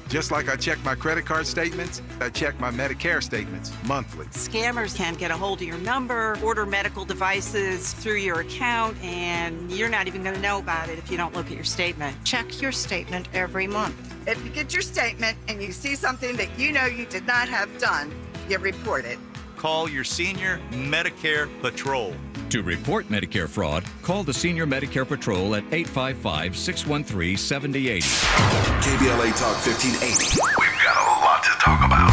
Just like I check my credit card statements, I check my Medicare statements monthly. Scammers can get a hold of your number, order medical devices through your account, and you're not even going to know about it if you don't look at your statement. Check your statement every month. If you get your statement and you see something that you know you did not have done, you report it. Call your senior Medicare Patrol. To report Medicare fraud, call the Senior Medicare Patrol at 855-613-7080. KBLA Talk 1580. We've got a lot to talk about.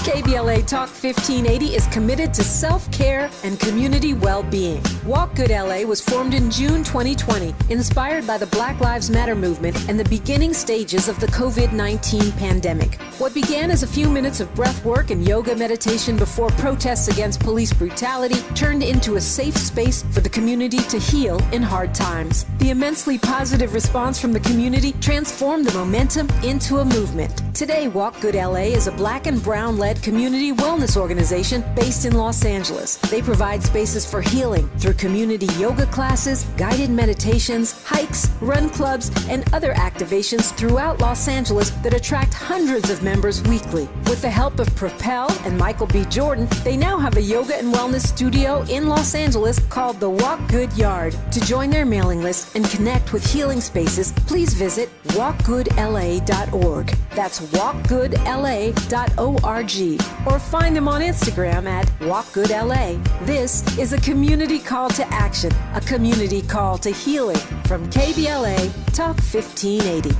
KBLA Talk 1580 is committed to self-care and community well-being. Walk Good LA was formed in June 2020, inspired by the Black Lives Matter movement and the beginning stages of the COVID-19 pandemic. What began as a few minutes of breath work and yoga meditation before protests against police brutality turned into a safe space for the community to heal in hard times. The immensely positive response from the community transformed the momentum into a movement. Today, Walk Good LA is a Black and brown-led community wellness organization based in Los Angeles. They provide spaces for healing through community yoga classes, guided meditations, hikes, run clubs, and other activations throughout Los Angeles that attract hundreds of members weekly. With the help of Propel and Michael B. Jordan, they now have a yoga and wellness studio in Los Angeles called the Walk Good Yard. To join their mailing list and connect with healing spaces, please visit walkgoodla.org. That's walkgoodla.org. Or find them on Instagram at walkgoodla. This is a community call to action, a community call to healing from KBLA Talk 1580.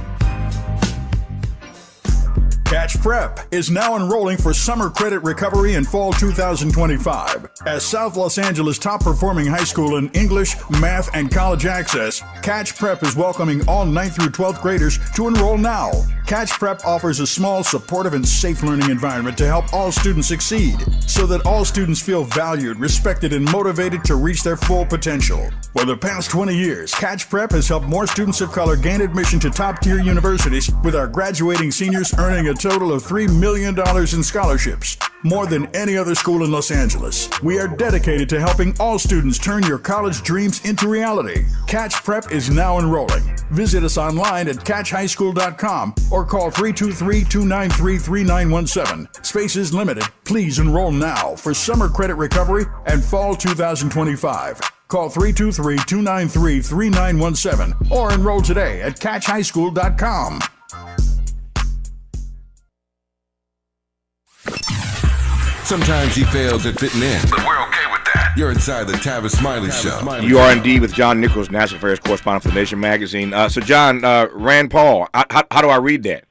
Catch Prep is now enrolling for summer credit recovery in fall 2025. As South Los Angeles' top-performing high school in English, math, and college access, Catch Prep is welcoming all 9th through 12th graders to enroll now. Catch Prep offers a small, supportive, and safe learning environment to help all students succeed, so that all students feel valued, respected, and motivated to reach their full potential. For the past 20 years, Catch Prep has helped more students of color gain admission to top-tier universities, with our graduating seniors earning a total of $3 million in scholarships, more than any other school in Los Angeles. We are dedicated to helping all students turn your college dreams into reality. Catch Prep is now enrolling. Visit us online at catchhighschool.com or call 323-293-3917. Spaces limited. Please enroll now for summer credit recovery and fall 2025. Call 323-293-3917 or enroll today at catchhighschool.com. Sometimes he fails at fitting in, but we're okay with that. You're inside the Tavis Smiley Show. You are indeed with John Nichols, National Affairs Correspondent for The Nation magazine. So, John, Rand Paul, how do I read that?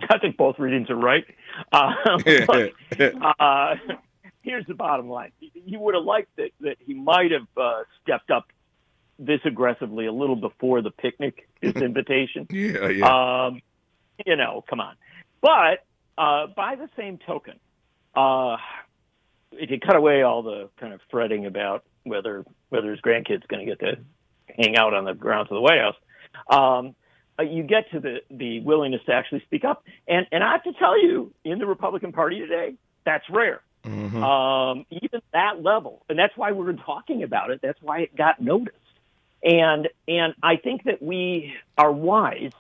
I think both readings are right. Here's the bottom line. You would have liked that he might have stepped up this aggressively a little before the picnic, his invitation. Yeah. Come on. But by the same token, if you cut away all the kind of fretting about whether his grandkid's going to get to hang out on the grounds of the White House, you get to the willingness to actually speak up. And I have to tell you, in the Republican Party today, that's rare. Mm-hmm. Even that level. And that's why we're talking about it. That's why it got noticed. And I think that we are wise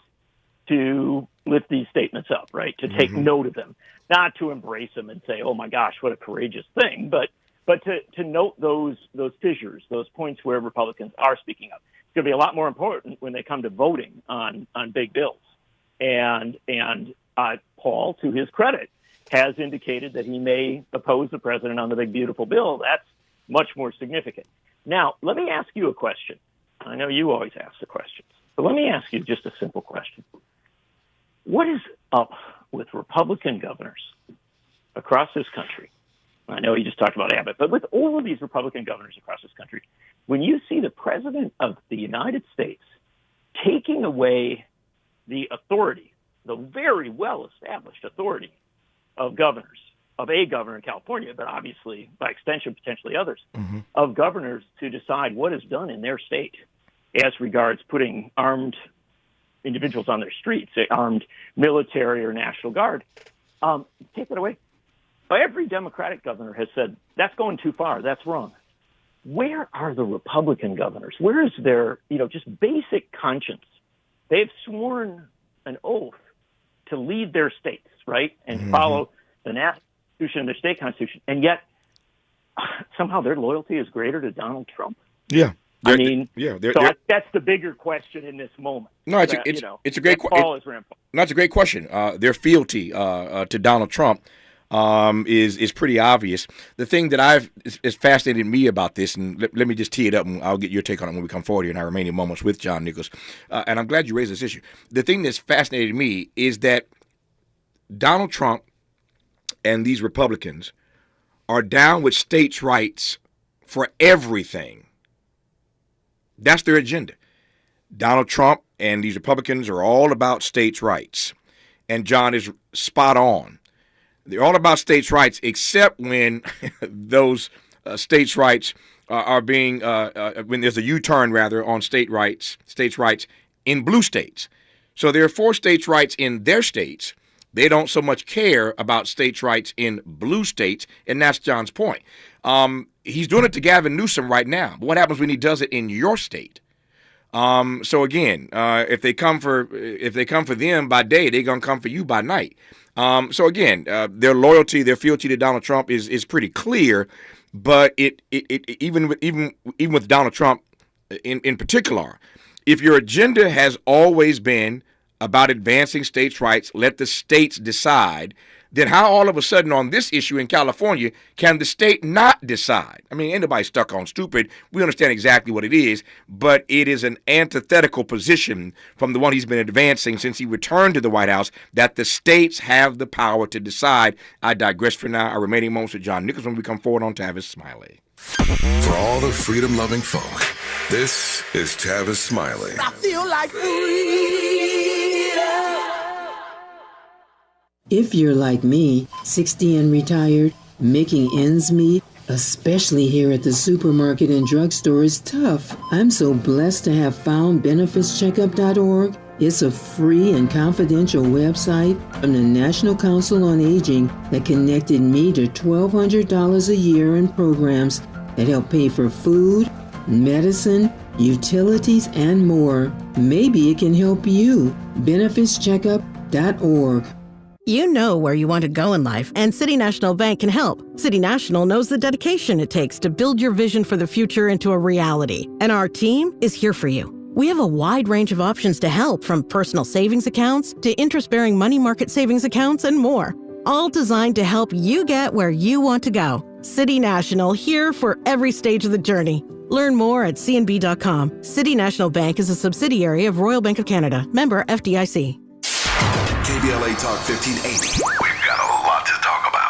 to lift these statements up, right? To take note of them, not to embrace them and say, "Oh my gosh, what a courageous thing," but to note those fissures, those points where Republicans are speaking up. It's going to be a lot more important when they come to voting on big bills. And Paul, to his credit, has indicated that he may oppose the president on the big beautiful bill. That's much more significant. Now, let me ask you a question. I know you always ask the questions, but let me ask you just a simple question. What is up with Republican governors across this country? I know you just talked about Abbott, but with all of these Republican governors across this country, when you see the president of the United States taking away the authority, the very well-established authority of governors, of a governor in California, but obviously by extension, potentially others, of governors to decide what is done in their state as regards putting armed individuals on their streets, armed military or National Guard, take it away. Every Democratic governor has said, that's going too far, that's wrong. Where are the Republican governors? Where is their, just basic conscience? They've sworn an oath to lead their states, right, and follow the national constitution and their state constitution, and yet somehow their loyalty is greater to Donald Trump. Yeah. I mean, that's the bigger question in this moment. No, it's a great question. No, it's a great question. Their fealty to Donald Trump is pretty obvious. The thing that is fascinated me about this, and let me just tee it up, and I'll get your take on it when we come forward here in our remaining moments with John Nichols. And I'm glad you raised this issue. The thing that's fascinated me is that Donald Trump and these Republicans are down with states' rights for everything. That's their agenda. Donald Trump and these Republicans are all about states' rights. And John is spot on. They're all about states' rights, except when those states' rights are being, when there's a U-turn, rather, on states' rights in blue states. So there are 4 states' rights in their states. They don't so much care about states' rights in blue states, and that's John's point. He's doing it to Gavin Newsom right now. But what happens when he does it in your state? So again, if they come for them by day, they're gonna come for you by night. So again, their loyalty, their fealty to Donald Trump is pretty clear. But even with Donald Trump in particular, if your agenda has always been about advancing states' rights, let the states decide, then how all of a sudden on this issue in California can the state not decide? I mean, ain't nobody stuck on stupid. We understand exactly what it is, but it is an antithetical position from the one he's been advancing since he returned to the White House, that the states have the power to decide. I digress for now. Our remaining moments with John Nichols when we come forward on Tavis Smiley. For all the freedom-loving folk, this is Tavis Smiley. I feel like freedom. If you're like me, 60 and retired, making ends meet, especially here at the supermarket and drugstore, is tough. I'm so blessed to have found benefitscheckup.org. It's a free and confidential website from the National Council on Aging that connected me to $1,200 a year in programs that help pay for food, medicine, utilities, and more. Maybe it can help you. benefitscheckup.org. You know where you want to go in life, and City National Bank can help. City National knows the dedication it takes to build your vision for the future into a reality, and our team is here for you. We have a wide range of options to help, from personal savings accounts to interest-bearing money market savings accounts and more, all designed to help you get where you want to go. City National, here for every stage of the journey. Learn more at cnb.com. City National Bank is a subsidiary of Royal Bank of Canada. Member FDIC. KBLA Talk 1580. We've got a lot to talk about.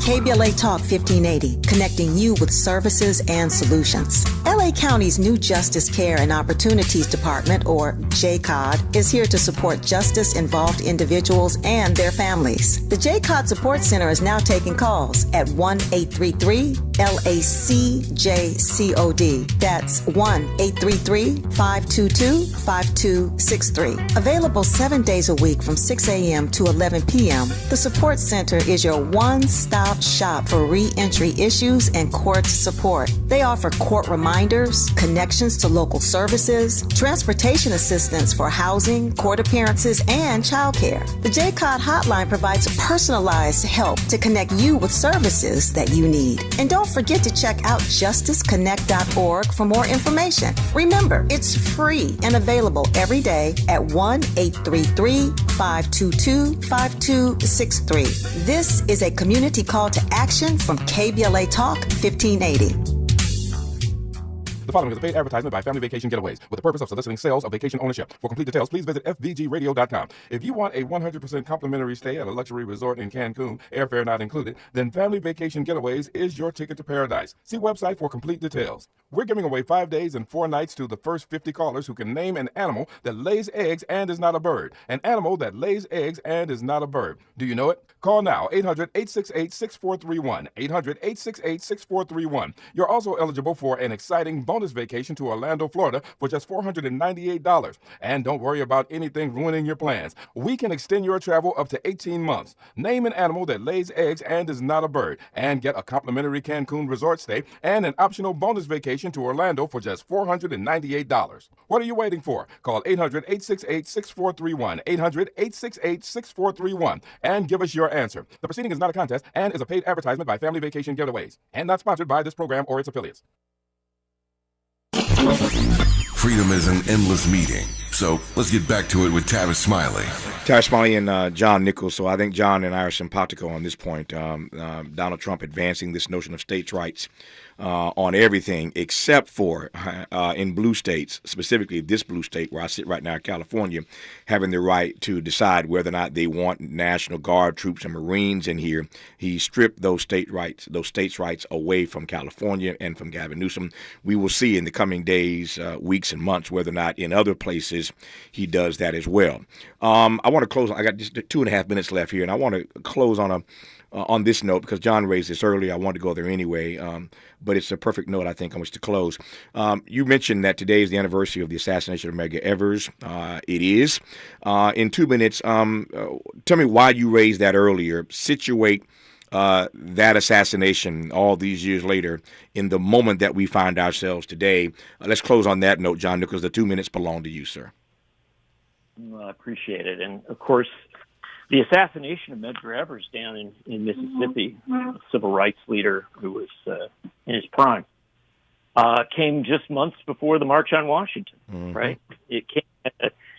KBLA Talk 1580, connecting you with services and solutions. LA County's new Justice Care and Opportunities Department, or JCOD, is here to support justice-involved individuals and their families. The JCOD Support Center is now taking calls at 1-833-LACJCOD. That's 1-833-522-5263. Available 7 days a week from 6 a.m. to 11 p.m., the Support Center is your one-stop shop for re-entry issues and court support. They offer court reminders, connections to local services, transportation assistance for housing, court appearances, and childcare. The JCOD hotline provides personalized help to connect you with services that you need. And don't forget to check out justiceconnect.org for more information. Remember, it's free and available every day at 1-833-522-5263. This is a community call to action from KBLA Talk 1580. The following is a paid advertisement by Family Vacation Getaways with the purpose of soliciting sales of vacation ownership. For complete details, please visit fvgradio.com. If you want a 100% complimentary stay at a luxury resort in Cancun, airfare not included, then Family Vacation Getaways is your ticket to paradise. See website for complete details. We're giving away 5 days and 4 nights to the first 50 callers who can name an animal that lays eggs and is not a bird. An animal that lays eggs and is not a bird. Do you know it? Call now, 800-868-6431, 800-868-6431. You're also eligible for an exciting bonus vacation to Orlando, Florida for just $498. And don't worry about anything ruining your plans. We can extend your travel up to 18 months. Name an animal that lays eggs and is not a bird, and get a complimentary Cancun resort stay and an optional bonus vacation to Orlando for just $498. What are you waiting for? Call 800-868-6431, 800-868-6431, and give us your answer. The proceeding is not a contest and is a paid advertisement by Family Vacation Getaways and not sponsored by this program or its affiliates. Freedom is an endless meeting. So let's get back to it with Tavis Smiley. Tavis Smiley and John Nichols. So I think John and I are simpatico on this point. Donald Trump advancing this notion of states' rights. on everything except for in blue states, specifically this blue state where I sit right now, California, having the right to decide whether or not they want National Guard troops and Marines in here. He stripped those states' rights away from California and from Gavin Newsom. We will see in the coming days, weeks, and months whether or not in other places he does that as well. I want to close. I got just 2.5 minutes left here, and I want to close on this note because John raised this earlier. I wanted to go there anyway, but it's a perfect note, I think, on which to close. You mentioned that today is the anniversary of the assassination of Medgar Evers. It is. In 2 minutes, tell me why you raised that earlier. Situate that assassination all these years later in the moment that we find ourselves today. Let's close on that note, John Nichols. The 2 minutes belong to you, sir. Well, I appreciate it. And, of course, the assassination of Medgar Evers down in Mississippi, a civil rights leader who was in his prime, came just months before the March on Washington, right? It came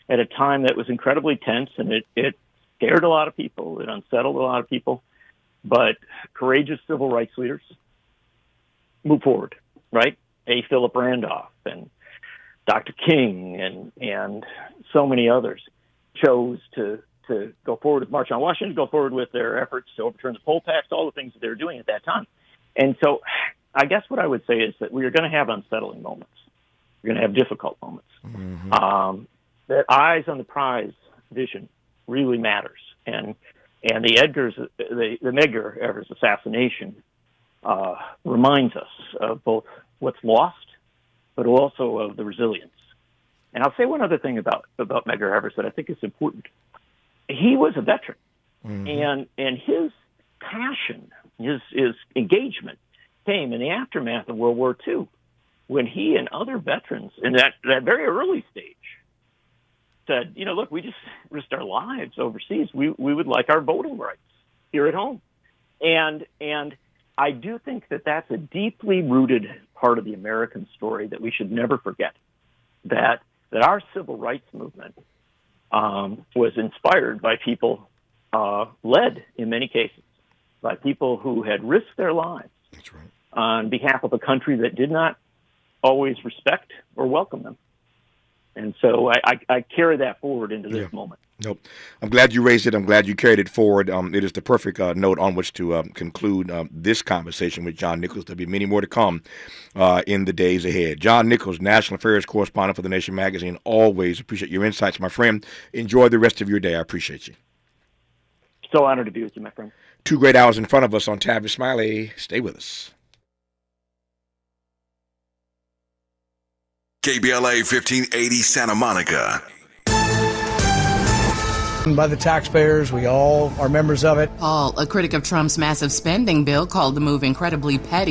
at a time that was incredibly tense, and it scared a lot of people. It unsettled a lot of people. But courageous civil rights leaders move forward, right? A. Philip Randolph and Dr. King and so many others chose to go forward with March on Washington, go forward with their efforts to overturn the poll tax, all the things that they were doing at that time. And so I guess what I would say is that we are going to have unsettling moments. We're going to have difficult moments. That eyes on the prize vision really matters. And the Medgar Evers assassination reminds us of both what's lost, but also of the resilience. And I'll say one other thing about Medgar Evers that I think is important. He was a veteran, and his passion, his engagement came in the aftermath of World War II, when he and other veterans in that very early stage said, look, we just risked our lives overseas. We would like our voting rights here at home. And I do think that that's a deeply rooted part of the American story that we should never forget, that our civil rights movement was inspired by people, led in many cases by people who had risked their lives on behalf of a country that did not always respect or welcome them. And so I carry that forward into this moment. Nope. I'm glad you raised it. I'm glad you carried it forward. It is the perfect note on which to conclude this conversation with John Nichols. There'll be many more to come in the days ahead. John Nichols, National Affairs Correspondent for The Nation magazine. Always appreciate your insights, my friend. Enjoy the rest of your day. I appreciate you. So honored to be with you, my friend. 2 great hours in front of us on Tavis Smiley. Stay with us. KBLA 1580 Santa Monica. By the taxpayers, we all are members of it. Paul, a critic of Trump's massive spending bill, called the move incredibly petty.